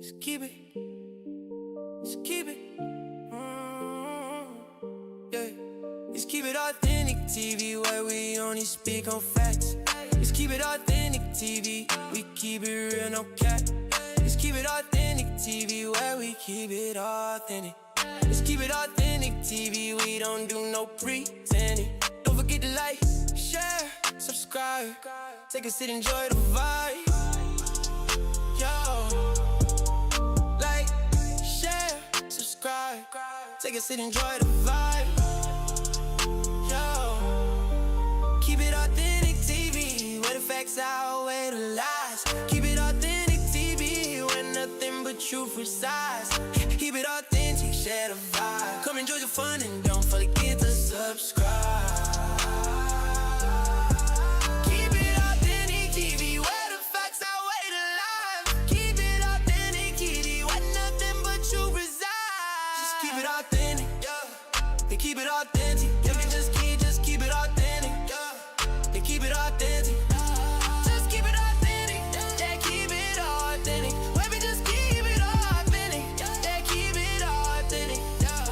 Just keep it. Just keep it. Yeah. Just keep it authentic TV where we only speak on facts. Just keep it authentic TV. We keep it real, no cap. Just keep it authentic TV where we keep it authentic. Just keep it authentic TV. We don't do no pretending. Don't forget to like, share, subscribe. Take a sit, enjoy the vibe. Yo, like, share, subscribe. Take a sit, enjoy the vibe. Yo, keep it authentic TV, where the facts outweigh the lies. Keep it authentic TV, where nothing but truth resides. Keep it authentic, share the vibe. Come enjoy the fun and don't forget to subscribe. Keep it authentic TV, where the facts outweigh the lies. Keep it authentic TV, where nothing but truth resides. Just keep it authentic, yeah. They keep it authentic. You can just keep it authentic, yeah. They keep it authentic. Just keep it authentic, yeah. Keep it authentic. Baby, just keep it authentic, yeah. Keep it authentic, yeah.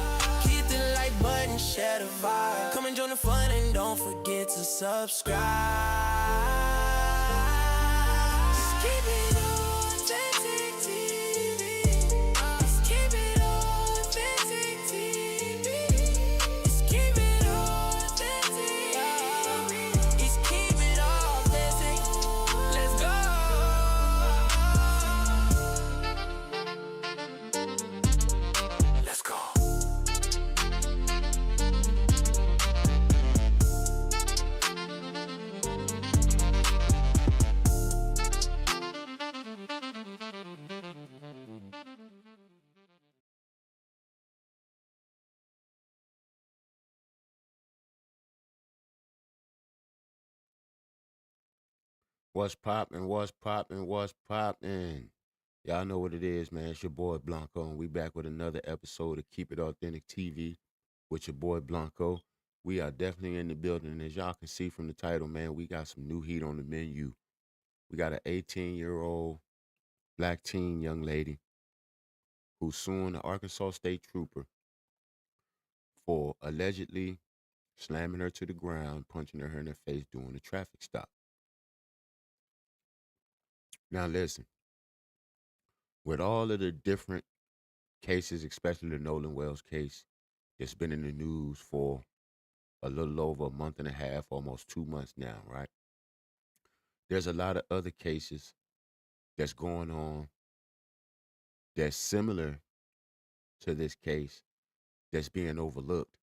Hit the like button, share the vibe. Come and join the fun and don't forget to subscribe. Just keep it authentic TV. Just keep it authentic TV. Just keep it authentic. Just keep it authentic. Let's go. Let's go. What's poppin', what's poppin', what's poppin'? Y'all know what it is, man. It's your boy Blanco, and we back with another episode of Keep It Authentic TV with your boy Blanco. We are definitely in the building, and as y'all can see from the title, man, we got some new heat on the menu. We got an 18-year-old black teen young lady who's suing the Arkansas State Trooper for allegedly slamming her to the ground, punching her in the face during a traffic stop. Now listen, with all of the different cases, especially the Nolan Wells case, it's been in the news for a little over a month and a half, almost 2 months now, right? There's a lot of other cases that's going on that's similar to this case that's being overlooked.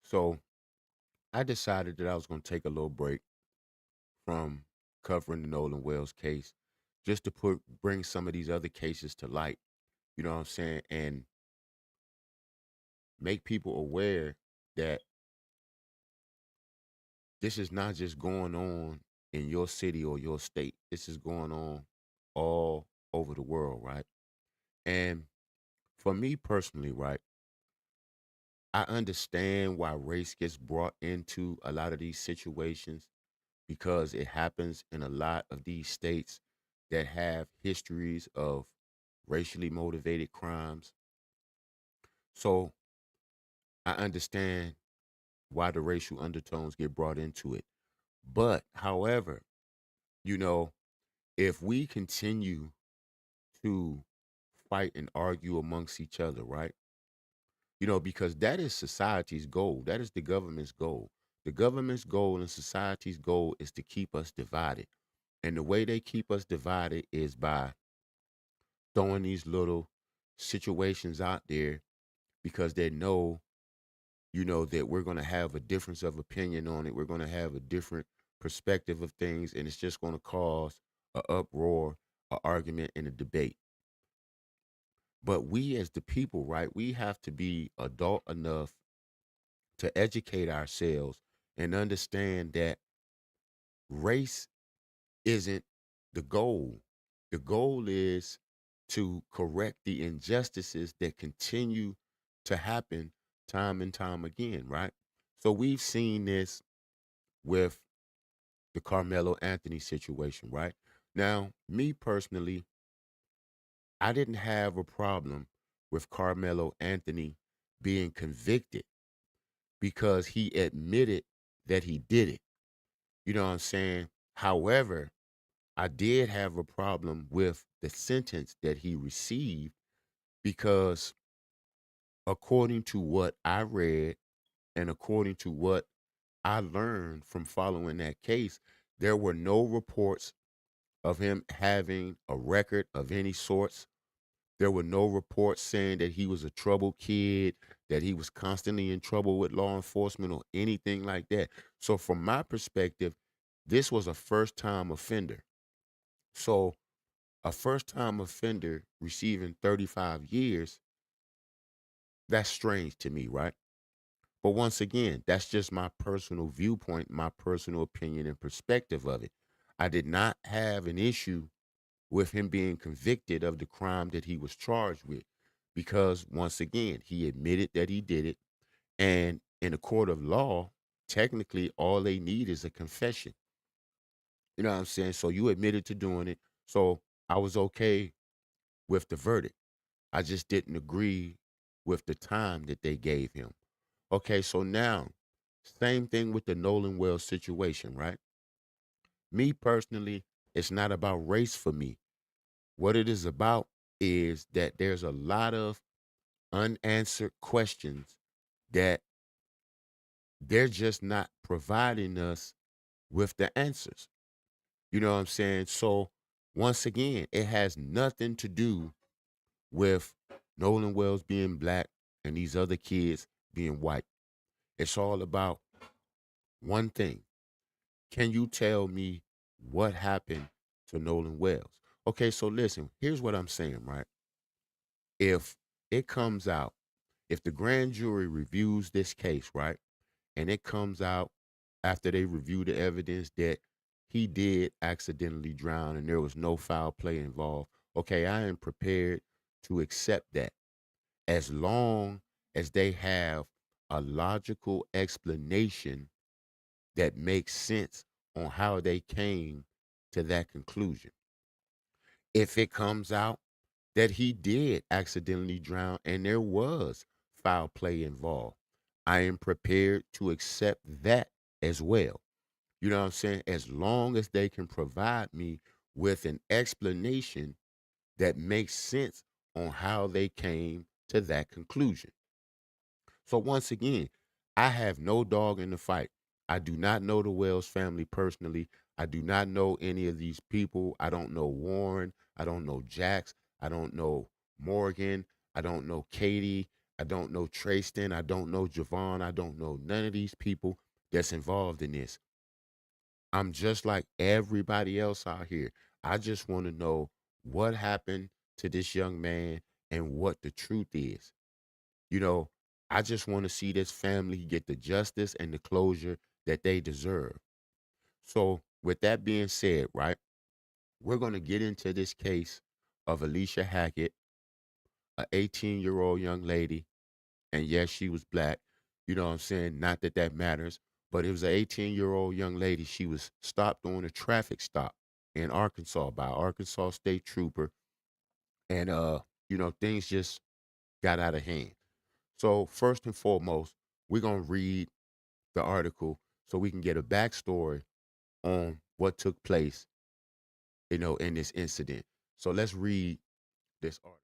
So I decided that I was going to take a little break from covering the Nolan Wells case just to bring some of these other cases to light, you know what I'm saying, and make people aware that this is not just going on in your city or your state. This is going on all over the world, right? And for me personally, right, I understand why race gets brought into a lot of these situations because it happens in a lot of these states that have histories of racially motivated crimes. So I understand why the racial undertones get brought into it. But, however, you know, if we continue to fight and argue amongst each other, right? Because that is society's goal. That is the government's goal. The government's goal and society's goal is to keep us divided. And the way they keep us divided is by throwing these little situations out there because they know, that we're going to have a difference of opinion on it. We're going to have a different perspective of things, and it's just going to cause an uproar, an argument, and a debate. But we as the people, right, we have to be adult enough to educate ourselves and understand that race isn't the goal. The goal is to correct the injustices that continue to happen time and time again, right? So we've seen this with the Carmelo Anthony situation, right? Now, me personally, I didn't have a problem with Carmelo Anthony being convicted because he admitted that he did it. You know what I'm saying? However, I did have a problem with the sentence that he received because, according to what I read and according to what I learned from following that case, there were no reports of him having a record of any sorts. There were no reports saying that he was a troubled kid, that he was constantly in trouble with law enforcement or anything like that. So, from my perspective, this was a first time offender. So, a first time offender receiving 35 years, that's strange to me, right? But once again, that's just my personal viewpoint, my personal opinion and perspective of it. I did not have an issue with him being convicted of the crime that he was charged with because, once again, he admitted that he did it. And in a court of law, technically, all they need is a confession. You know what I'm saying? So you admitted to doing it. So I was okay with the verdict. I just didn't agree with the time that they gave him. Okay, so now, same thing with the Nolan Wells situation, right? Me personally, it's not about race for me. What it is about is that there's a lot of unanswered questions that they're just not providing us with the answers. You know what I'm saying? So, once again, it has nothing to do with Nolan Wells being black and these other kids being white. It's all about one thing. Can you tell me what happened to Nolan Wells? Okay, so listen, here's what I'm saying, right? If it comes out, if the grand jury reviews this case, right, and it comes out after they review the evidence that he did accidentally drown and there was no foul play involved, okay, I am prepared to accept that as long as they have a logical explanation that makes sense on how they came to that conclusion. If it comes out that he did accidentally drown and there was foul play involved, I am prepared to accept that as well. You know what I'm saying? As long as they can provide me with an explanation that makes sense on how they came to that conclusion. So once again, I have no dog in the fight. I do not know the Wells family personally. I do not know any of these people. I don't know Warren. I don't know Jax. I don't know Morgan. I don't know Katie. I don't know Tristan. I don't know Javon. I don't know none of these people that's involved in this. I'm just like everybody else out here. I just want to know what happened to this young man and what the truth is. You know, I just want to see this family get the justice and the closure that they deserve. So, with that being said, right, we're going to get into this case of Alicia Hackett, an 18-year-old young lady. And yes, she was black. You know what I'm saying? Not that that matters, but it was an 18-year-old young lady. She was stopped on a traffic stop in Arkansas by an Arkansas state trooper. And, things just got out of hand. So, first and foremost, we're going to read the article so we can get a backstory on what took place, in this incident. So let's read this article.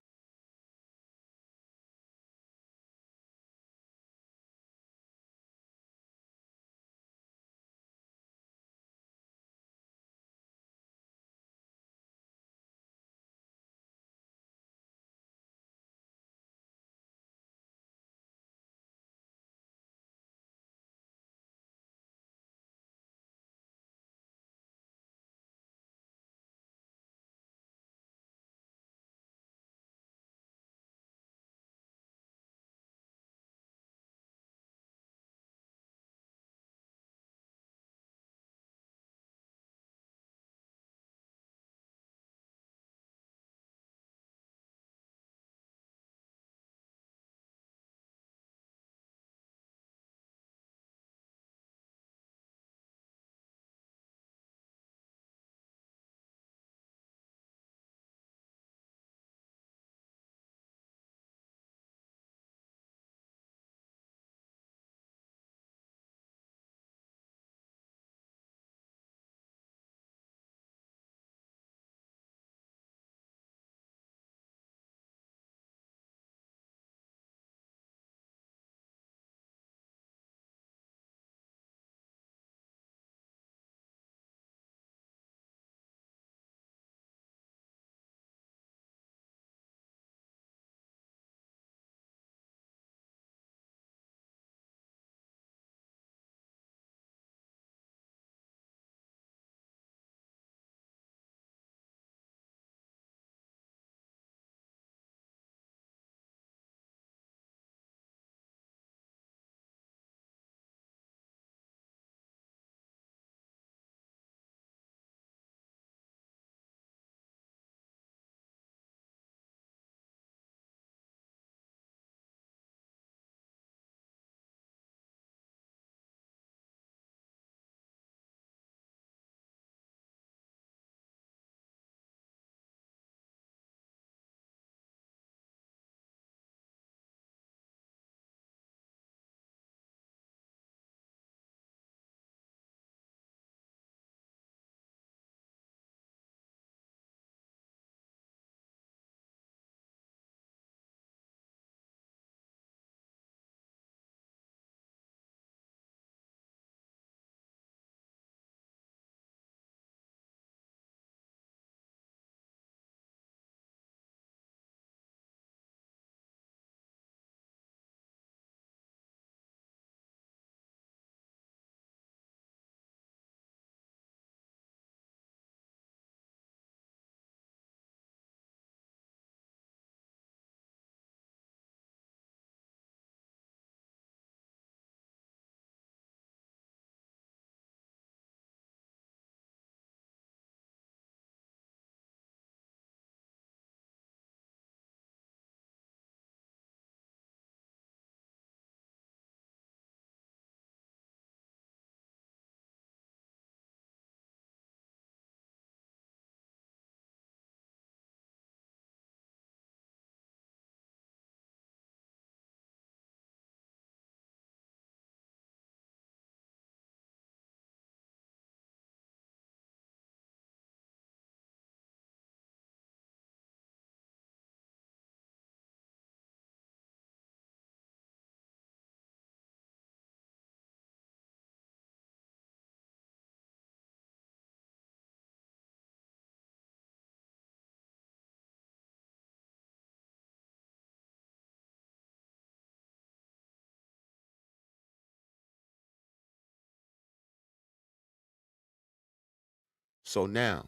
So now,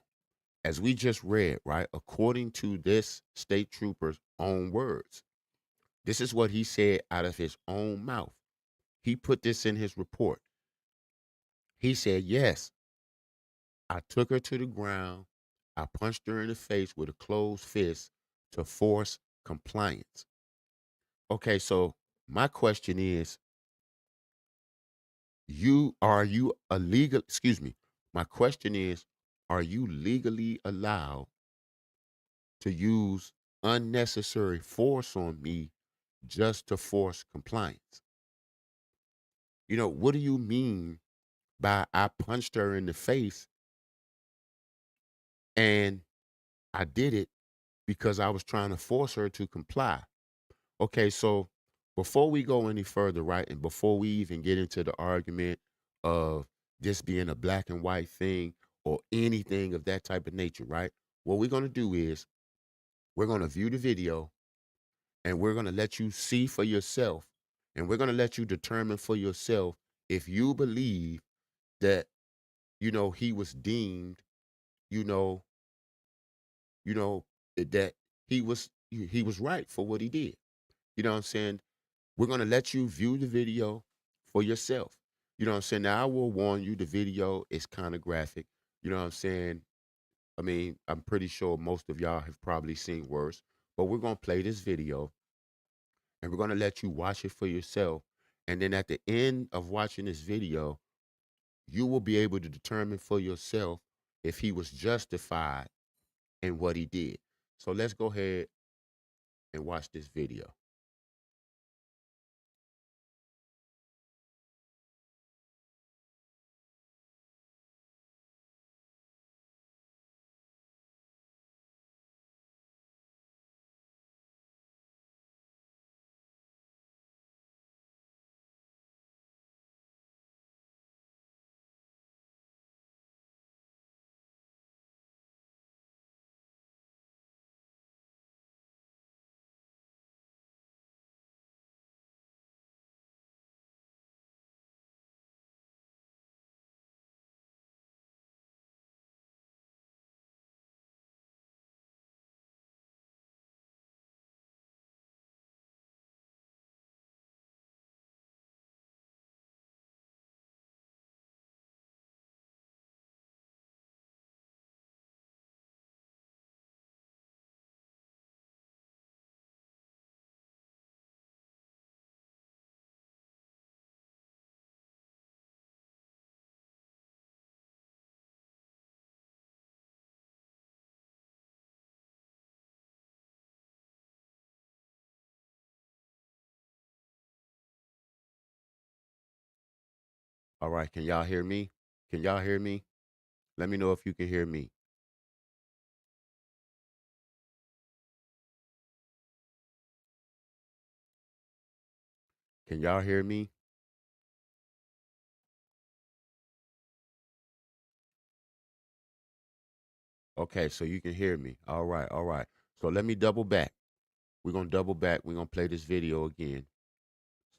as we just read, right, according to this state trooper's own words, this is what he said out of his own mouth. He put this in his report. He said, yes, I took her to the ground. I punched her in the face with a closed fist to force compliance. Okay, so my question is, you a legal, excuse me. My question is, are you legally allowed to use unnecessary force on me just to force compliance? What do you mean by I punched her in the face and I did it because I was trying to force her to comply? Okay, so before we go any further, right, and before we even get into the argument of this being a black and white thing or anything of that type of nature, right, what we're going to do is we're going to view the video and we're going to let you see for yourself and we're going to let you determine for yourself if you believe that, he was deemed, you know, you know, that he was right for what he did. You know what I'm saying? We're gonna let you view the video for yourself. You know what I'm saying? Now I will warn you, the video is kind of graphic. You know what I'm saying? I mean, I'm pretty sure most of y'all have probably seen worse, but we're gonna play this video and we're gonna let you watch it for yourself. And then at the end of watching this video, you will be able to determine for yourself if he was justified in what he did. So let's go ahead and watch this video. All right, can y'all hear me? Can y'all hear me? Let me know if you can hear me. Can y'all hear me? Okay, so you can hear me. All right, all right. So let me double back. We're going to double back. We're going to play this video again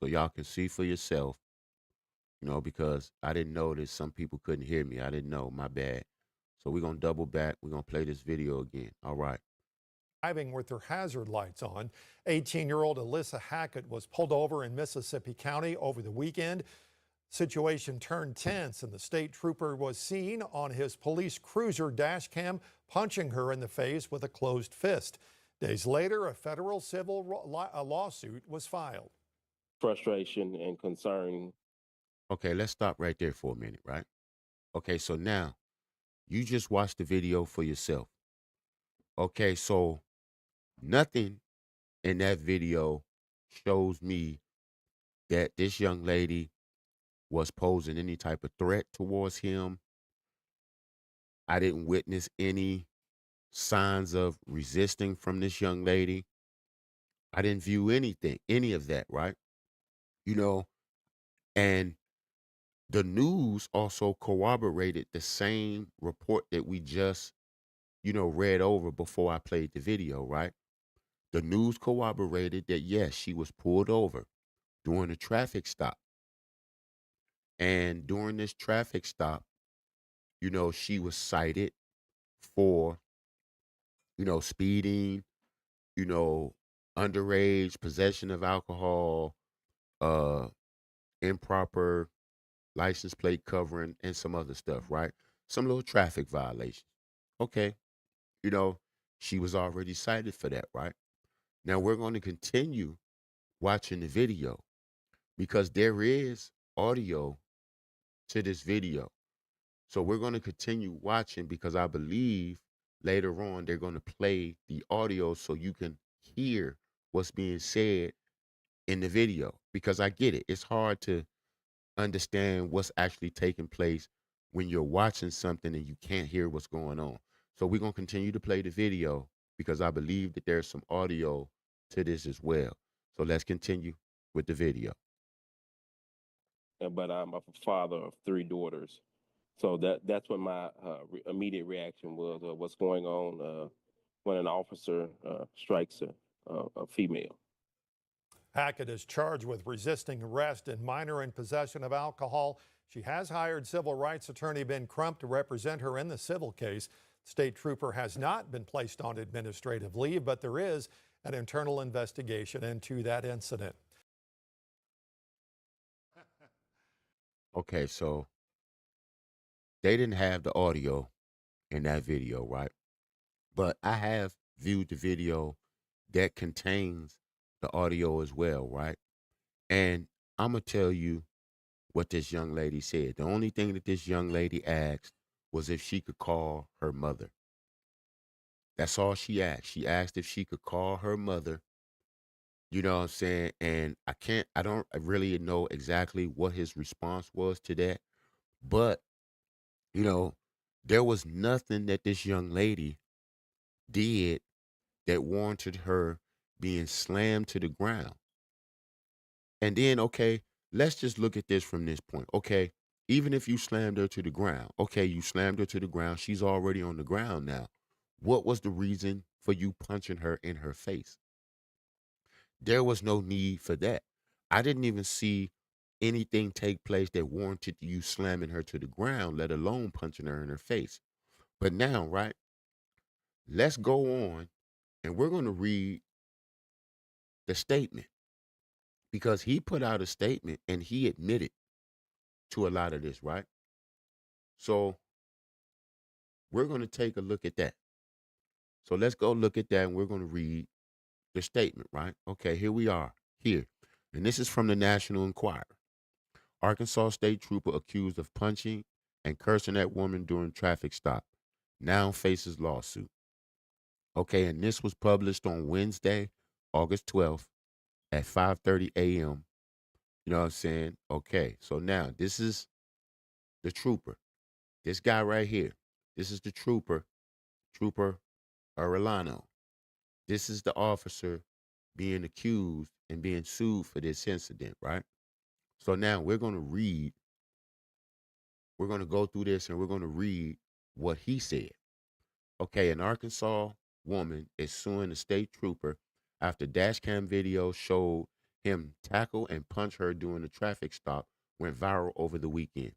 so y'all can see for yourself, because I didn't know that some people couldn't hear me. I didn't know. My bad. So we're going to double back. We're going to play this video again. All right. Driving with their hazard lights on. 18-year-old Alicia Hackett was pulled over in Mississippi County over the weekend. Situation turned tense and the state trooper was seen on his police cruiser dash cam punching her in the face with a closed fist. Days later, a federal civil lawsuit was filed. Frustration and concern. Okay, let's stop right there for a minute, right? Okay, so now you just watched the video for yourself. Okay, so nothing in that video shows me that this young lady was posing any type of threat towards him. I didn't witness any signs of resisting from this young lady. I didn't view anything, any of that, right? You know, and the news also corroborated the same report that we just, read over before I played the video, right? The news corroborated that, yes, she was pulled over during a traffic stop. And during this traffic stop, she was cited for, speeding, you know, underage possession of alcohol, uh, improper license plate covering, and some other stuff, right? Some little traffic violations. Okay, you know, she was already cited for that, right? Now we're going to continue watching the video because there is audio to this video. So we're going to continue watching because I believe later on they're going to play the audio so you can hear what's being said in the video. Because I get it. It's hard to understand what's actually taking place when you're watching something and you can't hear what's going on. So we're going to continue to play the video because I believe that there's some audio to this as well. So let's continue with the video. But I'm a father of three daughters. So that's what my immediate reaction was. What's going on when an officer strikes a female? Hackett is charged with resisting arrest and minor in possession of alcohol. She has hired civil rights attorney Ben Crump to represent her in the civil case. State trooper has not been placed on administrative leave, but there is an internal investigation into that incident. Okay, so they didn't have the audio in that video, right? But I have viewed the video that contains the audio as well, right? And I'm going to tell you what this young lady said. The only thing that this young lady asked was if she could call her mother. That's all she asked. She asked if she could call her mother. You know what I'm saying? And I don't really know exactly what his response was to that. But, you know, there was nothing that this young lady did that warranted her being slammed to the ground. And then, okay, let's just look at this from this point. Okay, even if you slammed her to the ground, okay, you slammed her to the ground. She's already on the ground now. What was the reason for you punching her in her face? There was no need for that. I didn't even see anything take place that warranted you slamming her to the ground, let alone punching her in her face. But now, right, let's go on and we're going to read the statement because he put out a statement and he admitted to a lot of this, right? So we're going to take a look at that. So let's go look at that and we're going to read the statement, right? Okay, here we are, here. And this is from the National Enquirer. Arkansas State Trooper accused of punching and cursing at woman during traffic stop now faces lawsuit. Okay, and this was published on Wednesday, August 12th at 5:30 a.m. You know what I'm saying? Okay, so now this is the trooper. This guy right here. This is the trooper, Trooper Arellano. This is the officer being accused and being sued for this incident, right? So now we're going to go through this and we're going to read what he said. Okay, an Arkansas woman is suing a state trooper after dashcam video showed him tackle and punch her during a traffic stop went viral over the weekend.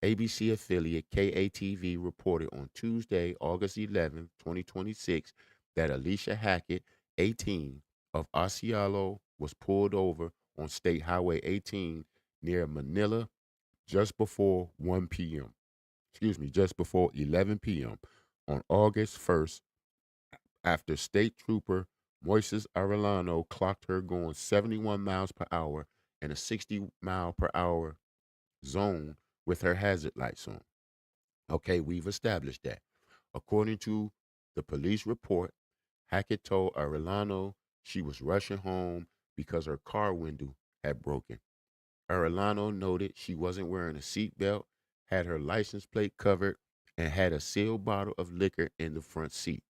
ABC affiliate KATV reported on Tuesday, August 11, 2026, that Alicia Hackett, 18, of Osceola was pulled over on State Highway 18 near Manila just before 1 p.m. Just before 11 p.m. on August 1st after State Trooper Moises Arellano clocked her going 71 miles per hour in a 60 mile per hour zone with her hazard lights on. Okay, we've established that. According to the police report, Hackett told Arellano she was rushing home because her car window had broken. Arellano noted she wasn't wearing a seatbelt, had her license plate covered, and had a sealed bottle of liquor in the front seat.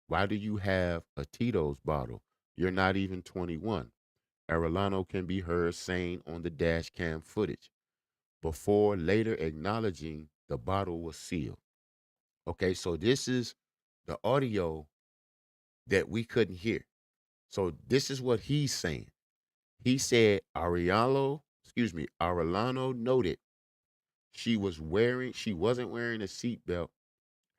Why do you have a Tito's bottle? You're not even 21. Arellano can be heard saying on the dash cam footage before later acknowledging the bottle was sealed. Okay, so this is the audio that we couldn't hear. So this is what he's saying. He said Arellano noted she wasn't wearing a seatbelt,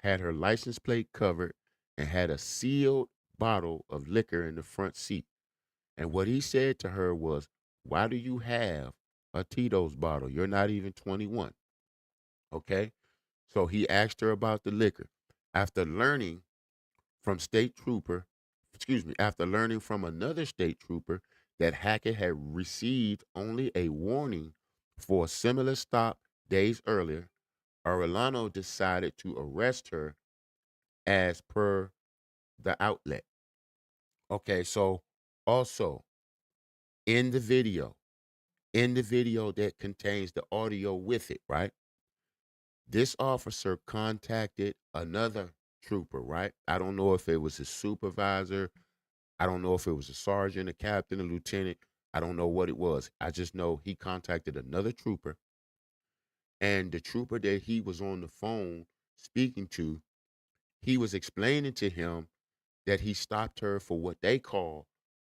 had her license plate covered, and had a sealed bottle of liquor in the front seat. And what he said to her was, "Why do you have a Tito's bottle? You're not even 21." Okay. So he asked her about the liquor. After learning from state trooper, after learning from another state trooper that Hackett had received only a warning for a similar stop days earlier, Arellano decided to arrest her as per the outlet. Okay, so also in the video, that contains the audio with it, right? This officer contacted another trooper, right? I don't know if it was his supervisor. I don't know if it was a sergeant, a captain, a lieutenant. I don't know what it was. I just know he contacted another trooper, and the trooper that he was on the phone speaking to, he was explaining to him that he stopped her for what they call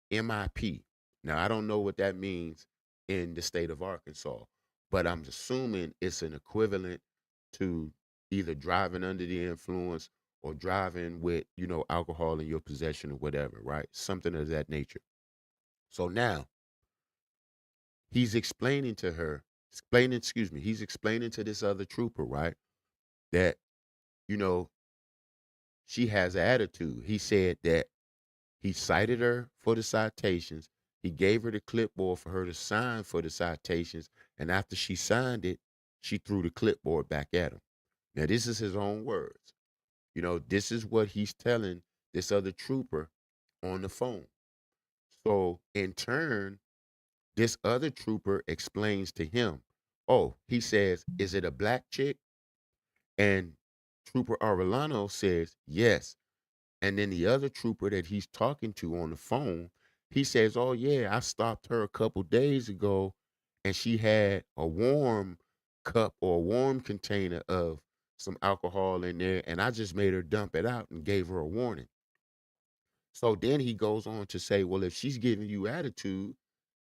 MIP. Now, I don't know what that means in the state of Arkansas, but I'm assuming it's an equivalent to either driving under the influence or driving with, alcohol in your possession or whatever, right? Something of that nature. So now he's explaining to her, he's explaining to this other trooper, right, that, you know, she has attitude. He said that he cited her for the citations. He gave her the clipboard for her to sign for the citations. And after she signed it, she threw the clipboard back at him. Now, this is his own words. This is what he's telling this other trooper on the phone. So, in turn, this other trooper explains to him, oh, he says, "Is it a black chick?" And Trooper Arellano says, "Yes." And then the other trooper that he's talking to on the phone, he says, "Oh yeah, I stopped her a couple days ago, and she had a warm cup or a warm container of some alcohol in there, and I just made her dump it out and gave her a warning." So then he goes on to say, "Well, if she's giving you attitude,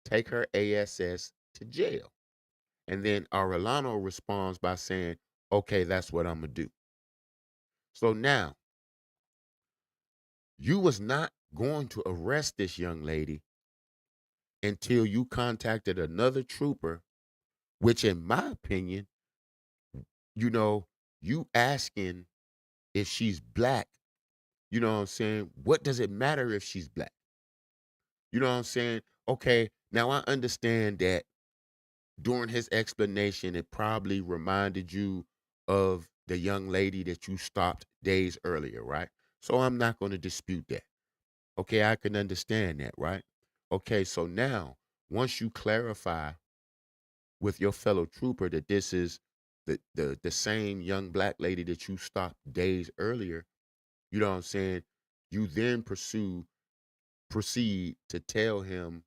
take her ASS to jail." And then Arellano responds by saying, "Okay, that's what I'm gonna do." So now you was not going to arrest this young lady until you contacted another trooper, which in my opinion, you know, you asking if she's black, you know what I'm saying? What does it matter if she's black? You know what I'm saying? Okay, now I understand that during his explanation, it probably reminded you of the young lady that you stopped days earlier, right? So I'm not going to dispute that. Okay, I can understand that, right? Okay, so now once you clarify with your fellow trooper that this is the same young black lady that you stopped days earlier, you know what I'm saying? You then proceed to tell him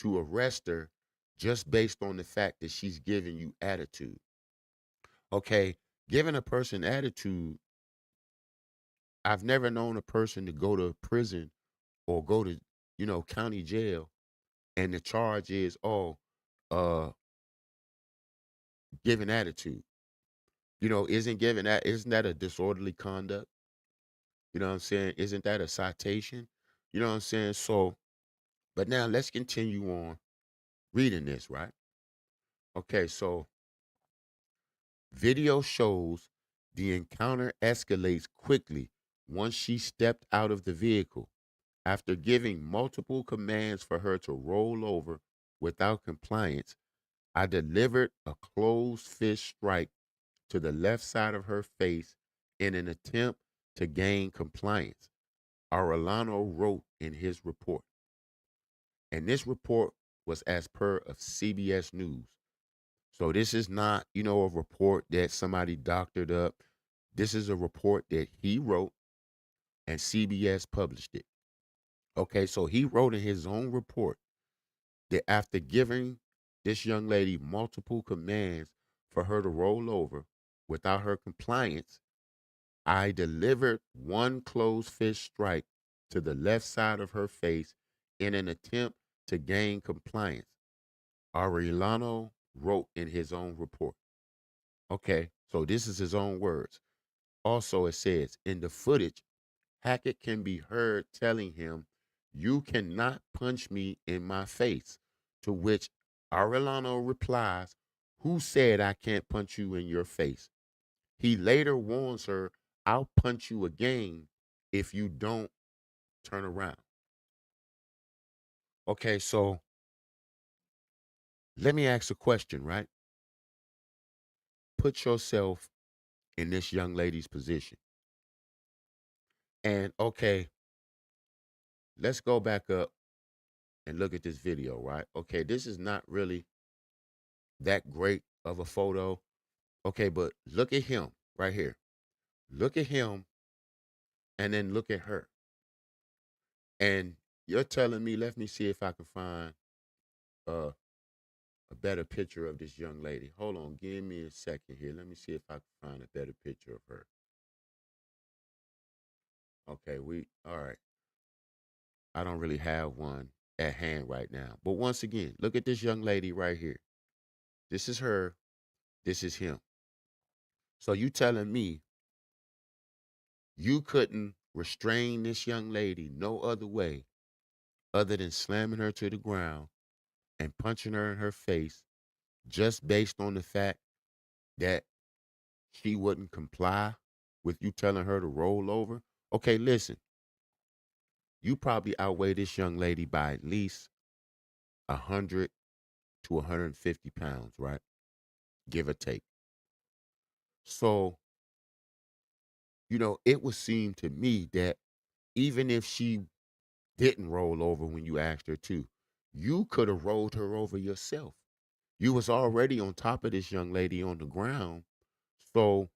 to arrest her just based on the fact that she's giving you attitude. Okay, giving a person attitude, I've never known a person to go to prison or go to, county jail, and the charge is, oh, uh, giving attitude. Isn't that a disorderly conduct? You know what I'm saying? Isn't that a citation? You know what I'm saying? So, but now let's continue on reading this, right? Okay, so video shows the encounter escalates quickly once she stepped out of the vehicle. After giving multiple commands for her to roll over without compliance, I delivered a closed fist strike to the left side of her face in an attempt to gain compliance, Arellano wrote in his report. And this report was as per of CBS News. So this is not, a report that somebody doctored up. This is a report that he wrote and CBS published it. Okay, so he wrote in his own report that after giving this young lady multiple commands for her to roll over without her compliance, I delivered one closed fist strike to the left side of her face in an attempt to gain compliance, Arellano wrote in his own report. Okay, so this is his own words. Also, it says in the footage, Hackett can be heard telling him, "You cannot punch me in my face." To which Arellano replies, "Who said I can't punch you in your face?" He later warns her, "I'll punch you again if you don't turn around." Okay, so let me ask a question, right? Put yourself in this young lady's position. And okay, let's go back up and look at this video, right? Okay, this is not really that great of a photo. Okay, but look at him right here. Look at him and then look at her. And you're telling me, let me see if I can find uh, a better picture of this young lady. Hold on, give me a second here. Let me see if I can find a better picture of her. Okay, all right. I don't really have one at hand right now. But once again, look at this young lady right here. This is her. This is him. So you telling me you couldn't restrain this young lady no other way other than slamming her to the ground and punching her in her face just based on the fact that she wouldn't comply with you telling her to roll over? Okay, listen, you probably outweigh this young lady by at least 100 to 150 pounds, right? Give or take. So, it would seem to me that even if she didn't roll over when you asked her to, you could have rolled her over yourself. You was already on top of this young lady on the ground, so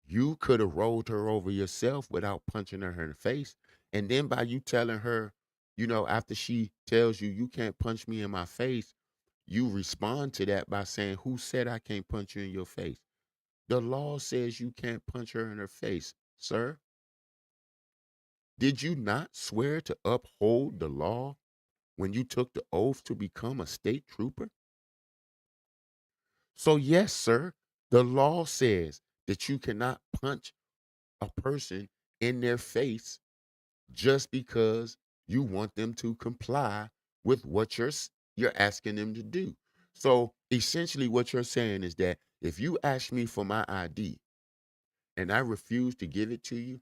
you could have rolled her over yourself without punching her in the face. And then by you telling her, after she tells you, "You can't punch me in my face," you respond to that by saying, "Who said I can't punch you in your face?" The law says you can't punch her in her face, sir. Did you not swear to uphold the law when you took the oath to become a state trooper? So, yes, sir, the law says that you cannot punch a person in their face just because you want them to comply with what you're asking them to do. So, essentially, what you're saying is that if you ask me for my ID and I refuse to give it to you,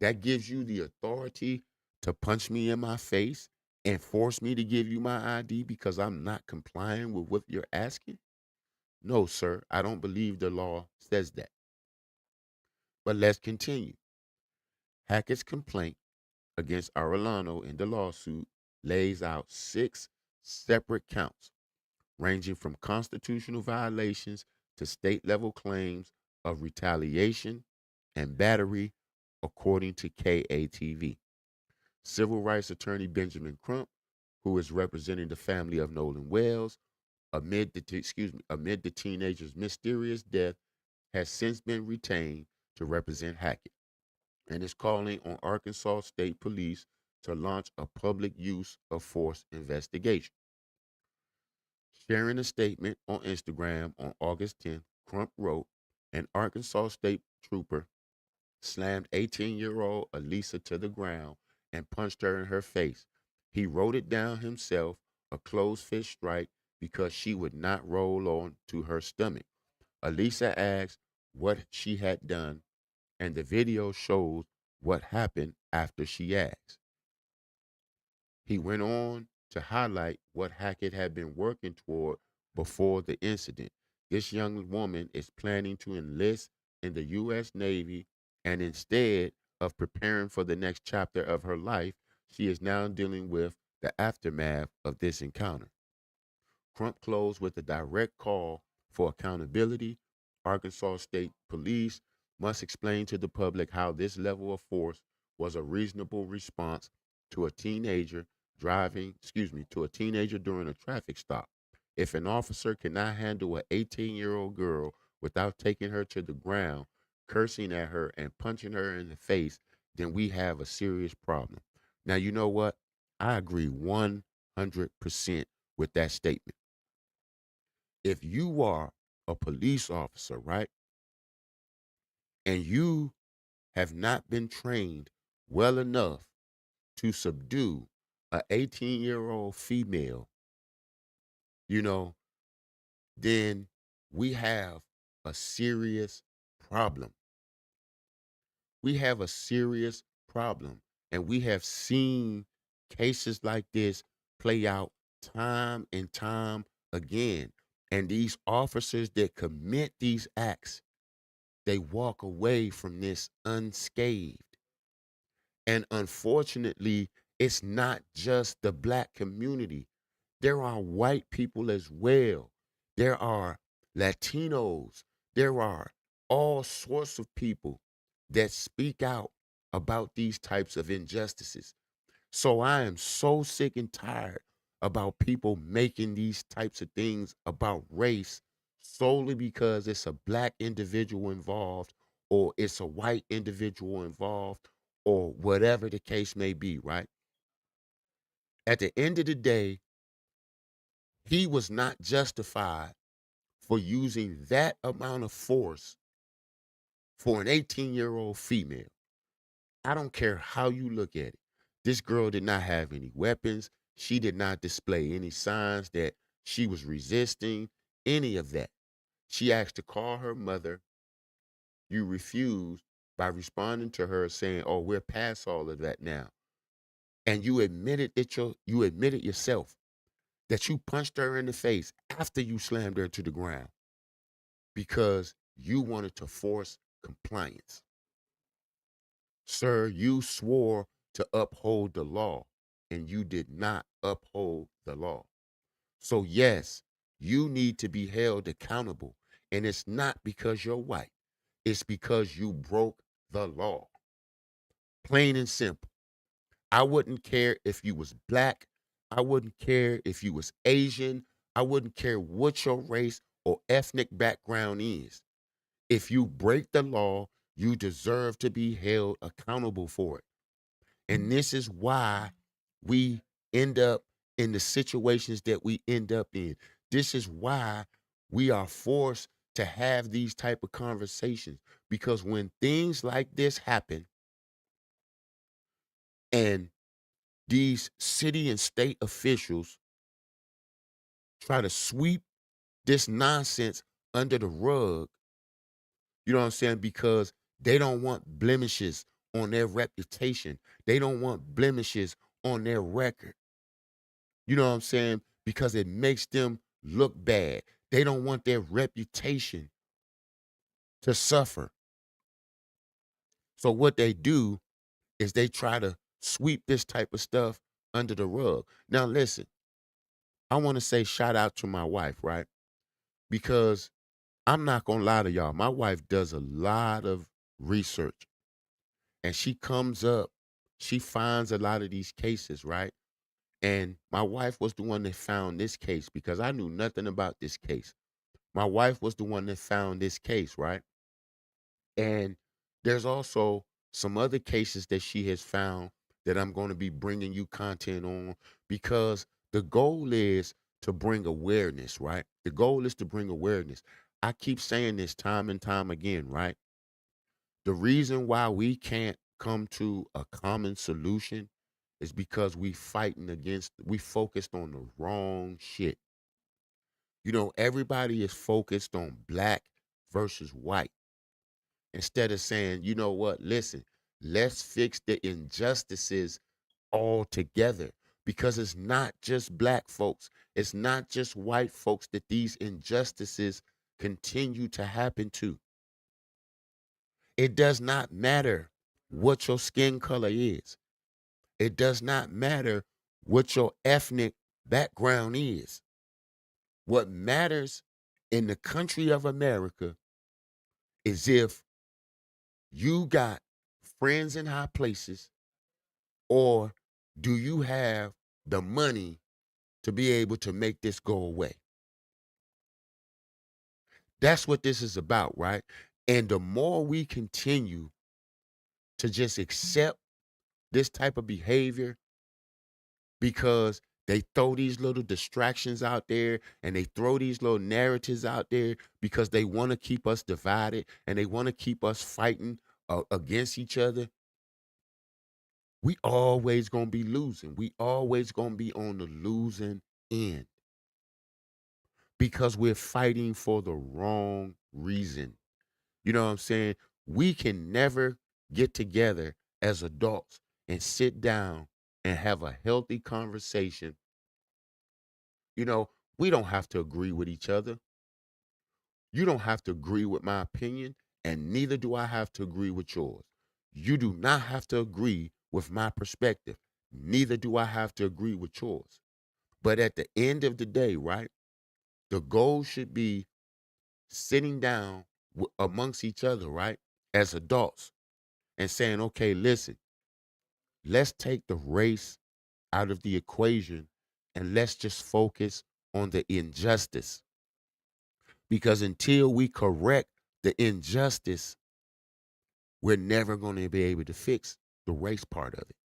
that gives you the authority to punch me in my face and force me to give you my ID because I'm not complying with what you're asking? No, sir, I don't believe the law says that. But let's continue. Hackett's complaint against Arellano in the lawsuit lays out 6 separate counts, ranging from constitutional violations to state level claims of retaliation and battery, according to KATV. Civil rights attorney Benjamin Crump, who is representing the family of Nolan Wells amid the teenager's mysterious death, has since been retained to represent Hackett and is calling on Arkansas State Police to launch a public use of force investigation. Sharing a statement on Instagram on August 10th, Crump wrote, "An Arkansas State Trooper slammed 18-year-old Alicia to the ground and punched her in her face. He wrote it down himself, a closed fist strike, because she would not roll on to her stomach. Alicia asked what she had done, and the video shows what happened after she asked." He went on to highlight what Hackett had been working toward before the incident. This young woman is planning to enlist in the U.S. Navy, and instead of preparing for the next chapter of her life, she is now dealing with the aftermath of this encounter. Crump closed with a direct call for accountability. Arkansas State Police must explain to the public how this level of force was a reasonable response to a teenager to a teenager during a traffic stop. If an officer cannot handle an 18-year-old girl without taking her to the ground, cursing at her, and punching her in the face, then we have a serious problem. Now, you know what? I agree 100% with that statement. If you are a police officer, right, and you have not been trained well enough to subdue a 18-year-old female, you know, then we have a serious problem. We have a serious problem. And we have seen cases like this play out time and time again. And these officers that commit these acts, they walk away from this unscathed. And unfortunately, it's not just the black community. There are white people as well. There are Latinos. There are all sorts of people that speak out about these types of injustices. So I am so sick and tired about people making these types of things about race solely because it's a black individual involved or it's a white individual involved or whatever the case may be, right? At the end of the day, he was not justified for using that amount of force for an 18-year-old female. I don't care how you look at it. This girl did not have any weapons. She did not display any signs that she was resisting any of that. She asked to call her mother. You refused by responding to her saying, "Oh, we're past all of that now." And you admitted that you admitted yourself that you punched her in the face after you slammed her to the ground because you wanted to force compliance. Sir, you swore to uphold the law and you did not uphold the law. So, yes, you need to be held accountable. And it's not because you're white, it's because you broke the law. Plain and simple. I wouldn't care if you was black. I wouldn't care if you was Asian. I wouldn't care what your race or ethnic background is. If you break the law, you deserve to be held accountable for it. And this is why we end up in the situations that we end up in. This is why we are forced to have these type of conversations because when things like this happen and these city and state officials try to sweep this nonsense under the rug, you know what I'm saying? Because they don't want blemishes on their reputation. They don't want blemishes on their record. You know what I'm saying? Because it makes them look bad. They don't want their reputation to suffer. So what they do is they try to sweep this type of stuff under the rug. Now listen, I want to say shout out to my wife, right? Because I'm not going to lie to y'all. My wife does a lot of research and she comes up, she finds a lot of these cases, right? And my wife was the one that found this case because I knew nothing about this case. My wife was the one that found this case, right? And there's also some other cases that she has found that I'm going to be bringing you content on because the goal is to bring awareness, right? The goal is to bring awareness. I keep saying this time and time again, right? The reason why we can't come to a common solution is because we focused on the wrong shit. You know, everybody is focused on black versus white instead of saying, you know what, listen, let's fix the injustices all together because it's not just black folks, it's not just white folks that these injustices continue to happen to. It does not matter what your skin color is. It does not matter what your ethnic background is. What matters in the country of America is if you got friends in high places or do you have the money to be able to make this go away? That's what this is about, right? And the more we continue to just accept this type of behavior because They throw these little distractions out there and they throw these little narratives out there because they want to keep us divided and they want to keep us fighting against each other. We always going to be losing. We always going to be on the losing end because we're fighting for the wrong reason. You know what I'm saying? We can never get together as adults and sit down and have a healthy conversation. You know, we don't have to agree with each other. You don't have to agree with my opinion, and neither do I have to agree with yours. You do not have to agree with my perspective. Neither do I have to agree with yours. But at the end of the day, right, the goal should be sitting down amongst each other, right, as adults and saying, okay, listen, let's take the race out of the equation and let's just focus on the injustice. Because until we correct the injustice, we're never going to be able to fix the race part of it.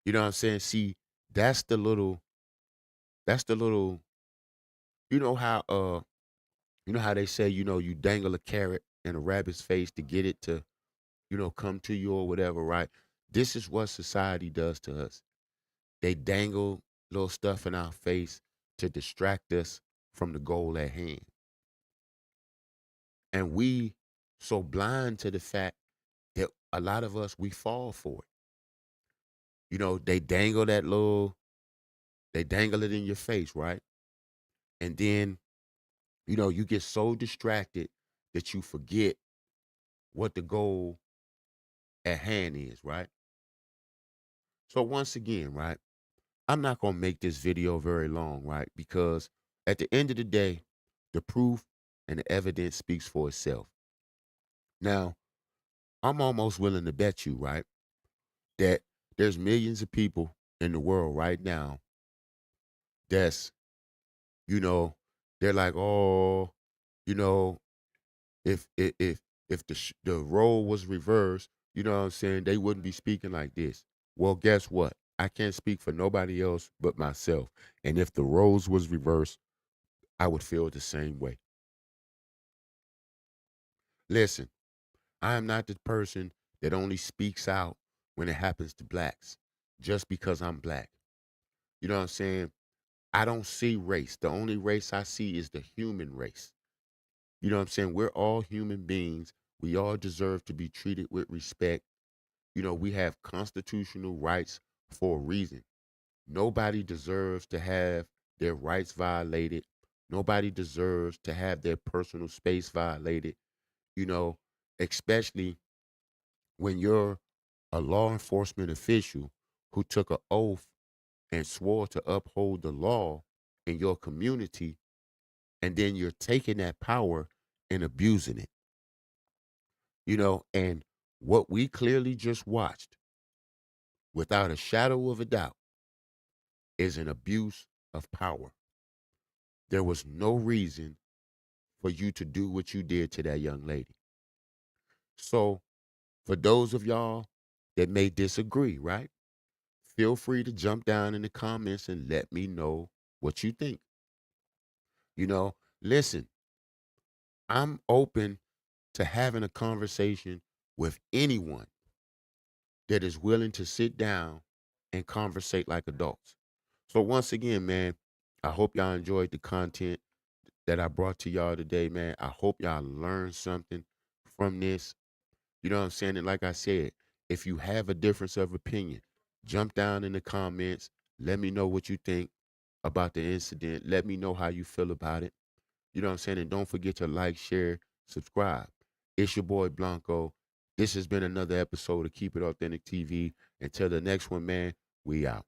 You know what I'm saying? See, that's the little, that's the little, you know how they say, you dangle a carrot in a rabbit's face to get it to, come to you or whatever, right? This is what society does to us. They dangle little stuff in our face to distract us from the goal at hand. And we so blind to the fact that a lot of us, we fall for it. They dangle it in your face, right? And then, you get so distracted that you forget what the goal at hand is, right? So once again, right, I'm not going to make this video very long, right? Because at the end of the day, the proof and the evidence speaks for itself. Now, I'm almost willing to bet you, right, that there's millions of people in the world right now that's, you know, they're like, oh, you know, if the role was reversed, you know what I'm saying, they wouldn't be speaking like this. Well, guess what? I can't speak for nobody else but myself. And if the roles was reversed, I would feel the same way. Listen, I am not the person that only speaks out when it happens to blacks just because I'm black. You know what I'm saying? I don't see race. The only race I see is the human race. You know what I'm saying? We're all human beings. We all deserve to be treated with respect. We have constitutional rights for a reason. Nobody deserves to have their rights violated. Nobody deserves to have their personal space violated, you know, especially when you're a law enforcement official who took an oath and swore to uphold the law in your community, and then you're taking that power and abusing it. And what we clearly just watched, without a shadow of a doubt, is an abuse of power. There was no reason for you to do what you did to that young lady. So, for those of y'all that may disagree, right? Feel free to jump down in the comments and let me know what you think. Listen, I'm open to having a conversation with anyone that is willing to sit down and conversate like adults. So once again, man, I hope y'all enjoyed the content that I brought to y'all today, man. I hope y'all learned something from this. You know what I'm saying? And like I said, if you have a difference of opinion, jump down in the comments. Let me know what you think about the incident. Let me know how you feel about it. You know what I'm saying? And don't forget to like, share, subscribe. It's your boy Blanco. This has been another episode of Keep It Authentic TV. Until the next one, man, we out.